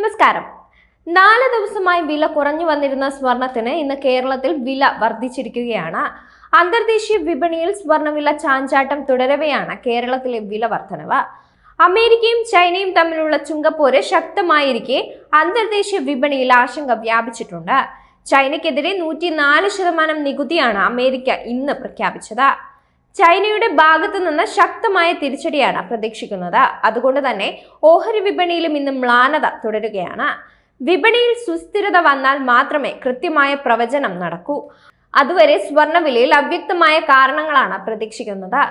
നമസ്കാരം. 4 ദിവസമായി വില കുറഞ്ഞു വന്നിരുന്ന സ്വർണത്തിന് ഇന്ന് കേരളത്തിൽ വില വർദ്ധിച്ചിരിക്കുകയാണ്. അന്തർദേശീയ വിപണിയിൽ സ്വർണ്ണവില ചാഞ്ചാട്ടം തുടരവെയാണ് കേരളത്തിലെ വില വർധനവ്. അമേരിക്കയും ചൈനയും തമ്മിലുള്ള ചുങ്കപ്പോര് ശക്തമായിരിക്കെ അന്തർദേശീയ വിപണിയിൽ ആശങ്ക വ്യാപിച്ചിട്ടുണ്ട്. ചൈനയ്ക്കെതിരെ 104% നികുതിയാണ് അമേരിക്ക ഇന്ന് പ്രഖ്യാപിച്ചത്. ചൈനയുടെ ഭാഗത്തു നിന്ന് ശക്തമായ തിരിച്ചടിയാണ് പ്രതീക്ഷിക്കുന്നത്. അതുകൊണ്ട് തന്നെ ഓഹരി വിപണിയിലും ഇന്ന് മ്ലാനത തുടരുകയാണ്. വിപണിയിൽ സുസ്ഥിരത വന്നാൽ മാത്രമേ കൃത്യമായ പ്രവചനം നടക്കൂ. അതുവരെ സ്വർണ്ണവിലയിൽ അവ്യക്തമായ കാരണങ്ങളാണ് പ്രതീക്ഷിക്കുന്നത്.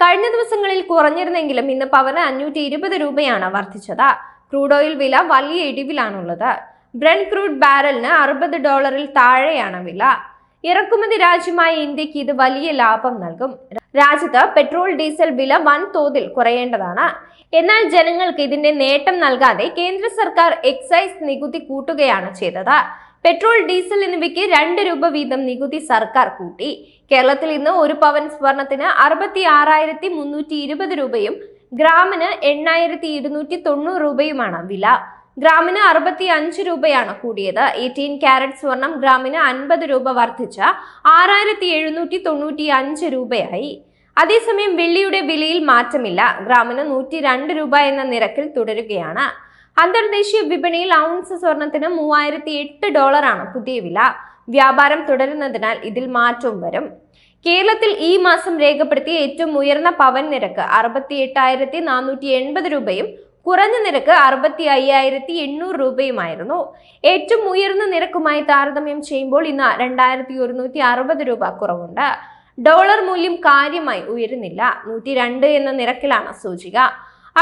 കഴിഞ്ഞ ദിവസങ്ങളിൽ കുറഞ്ഞിരുന്നെങ്കിലും ഇന്ന് പവന് 520 രൂപയാണ് വർദ്ധിച്ചത്. ക്രൂഡ് ഓയിൽ വില വലിയ ഇടിവിലാണുള്ളത്. ബ്രന്റ് ക്രൂഡ് ബാരലിന് $60 താഴെയാണ് വില. ഇറക്കുമതി രാജ്യമായ ഇന്ത്യക്ക് ഇത് വലിയ ലാഭം നൽകും. രാജ്യത്ത് പെട്രോൾ ഡീസൽ വില വൻതോതിൽ കുറയേണ്ടതാണ്. എന്നാൽ ജനങ്ങൾക്ക് ഇതിന്റെ നേട്ടം നൽകാതെ കേന്ദ്ര സർക്കാർ എക്സൈസ് നികുതി കൂട്ടുകയാണ് ചെയ്തത്. പെട്രോൾ ഡീസൽ എന്നിവയ്ക്ക് 2 രൂപ വീതം നികുതി സർക്കാർ കൂട്ടി. കേരളത്തിൽ ഇന്ന് ഒരു പവൻ സ്വർണത്തിന് 66,320 രൂപയും ഗ്രാമിന് 8,290 രൂപയുമാണ് വില. ഗ്രാമിന് 65 രൂപയാണ് കൂടിയത്. 18 കാരറ്റ് സ്വർണം ഗ്രാമിന് 50 രൂപ വർദ്ധിച്ച് 6,795 രൂപയായി. അതേസമയം വെള്ളിയുടെ വിലയിൽ മാറ്റമില്ല. ഗ്രാമിന് 102 രൂപ എന്ന നിരക്കിൽ തുടരുകയാണ്. അന്തർദേശീയ വിപണിയിൽ ഔൺസ് സ്വർണത്തിന് $3008 പുതിയ വില. വ്യാപാരം തുടരുന്നതിനാൽ ഇതിൽ മാറ്റവും വരും. കേരളത്തിൽ ഈ മാസം രേഖപ്പെടുത്തിയ ഏറ്റവും ഉയർന്ന പവൻ നിരക്ക് 68,480 രൂപയും കുറഞ്ഞ നിരക്ക് 65,800 രൂപയുമായിരുന്നു. ഏറ്റവും ഉയർന്ന നിരക്കുമായി താരതമ്യം ചെയ്യുമ്പോൾ ഇന്ന് 2,160 രൂപ കുറവുണ്ട്. ഡോളർ മൂല്യം കാര്യമായി ഉയരുന്നില്ല. 102 എന്ന നിരക്കിലാണ് സൂചിക.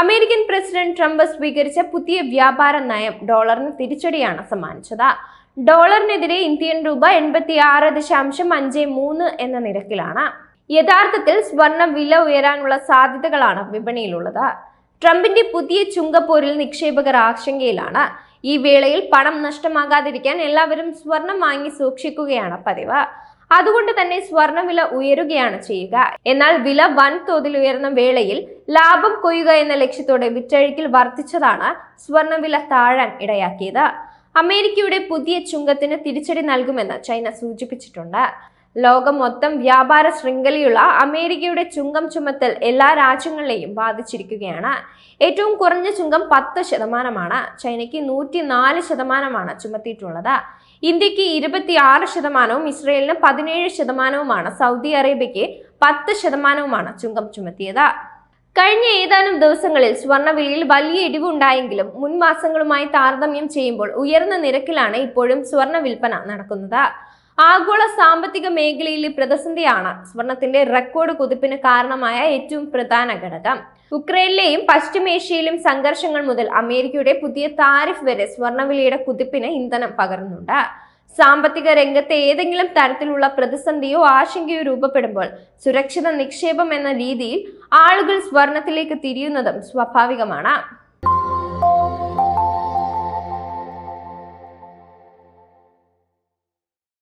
അമേരിക്കൻ പ്രസിഡന്റ് ട്രംപ് സ്വീകരിച്ച പുതിയ വ്യാപാര നയം ഡോളറിന് തിരിച്ചടിയാണ് സമ്മാനിച്ചത്. ഡോളറിനെതിരെ ഇന്ത്യൻ രൂപ 86.53 എന്ന നിരക്കിലാണ്. യഥാർത്ഥത്തിൽ സ്വർണ്ണ വില ഉയരാനുള്ള സാധ്യതകളാണ് വിപണിയിലുള്ളത്. ട്രംപിന്റെ പുതിയ ചുങ്കപ്പോരിൽ നിക്ഷേപകർ ആശങ്കയിലാണ്. ഈ വേളയിൽ പണം നഷ്ടമാകാതിരിക്കാൻ എല്ലാവരും സ്വർണം വാങ്ങി സൂക്ഷിക്കുകയാണ് പതിവ്. അതുകൊണ്ട് തന്നെ സ്വർണ്ണവില ഉയരുകയാണ് ചെയ്യുക. എന്നാൽ വില വൻതോതിൽ ഉയർന്ന വേളയിൽ ലാഭം കൊയ്യുക എന്ന ലക്ഷ്യത്തോടെ വിറ്റഴിക്കൽ വർദ്ധിച്ചതാണ് സ്വർണ്ണവില താഴാൻ ഇടയാക്കിയത്. അമേരിക്കയുടെ പുതിയ ചുങ്കത്തിന് തിരിച്ചടി നൽകുമെന്ന് ചൈന സൂചിപ്പിച്ചിട്ടുണ്ട്. ലോകം മൊത്തം വ്യാപാര ശൃംഖലയുള്ള അമേരിക്കയുടെ ചുങ്കം ചുമത്തൽ എല്ലാ രാജ്യങ്ങളെയും ബാധിച്ചിരിക്കുകയാണ്. ഏറ്റവും കുറഞ്ഞ ചുങ്കം 10%. ചൈനയ്ക്ക് 104% ചുമത്തിയിട്ടുള്ളത്. ഇന്ത്യക്ക് 26%, ഇസ്രയേലിന് 17%, സൗദി അറേബ്യയ്ക്ക് 10% ചുങ്കം ചുമത്തിയത്. കഴിഞ്ഞ ഏതാനും ദിവസങ്ങളിൽ സ്വർണ്ണവിലയിൽ വലിയ ഇടിവുണ്ടായെങ്കിലും മുൻ മാസങ്ങളുമായി താരതമ്യം ചെയ്യുമ്പോൾ ഉയർന്ന നിരക്കിലാണ് ഇപ്പോഴും സ്വർണ്ണ വിൽപ്പന നടക്കുന്നത്. ആഗോള സാമ്പത്തിക മേഖലയിലെ പ്രതിസന്ധിയാണ് സ്വർണത്തിന്റെ റെക്കോർഡ് കുതിപ്പിന് കാരണമായ ഏറ്റവും പ്രധാന ഘടകം. ഉക്രൈനിലെയും പശ്ചിമേഷ്യയിലും സംഘർഷങ്ങൾ മുതൽ അമേരിക്കയുടെ പുതിയ താരിഫ് വരെ സ്വർണ്ണവിലയുടെ കുതിപ്പിന് ഇന്ധനം പകരുന്നുണ്ട്. സാമ്പത്തിക രംഗത്തെ ഏതെങ്കിലും തരത്തിലുള്ള പ്രതിസന്ധിയോ ആശങ്കയോ രൂപപ്പെടുമ്പോൾ സുരക്ഷിത നിക്ഷേപം എന്ന രീതിയിൽ ആളുകൾ സ്വർണത്തിലേക്ക് തിരിയുന്നതും സ്വാഭാവികമാണ്.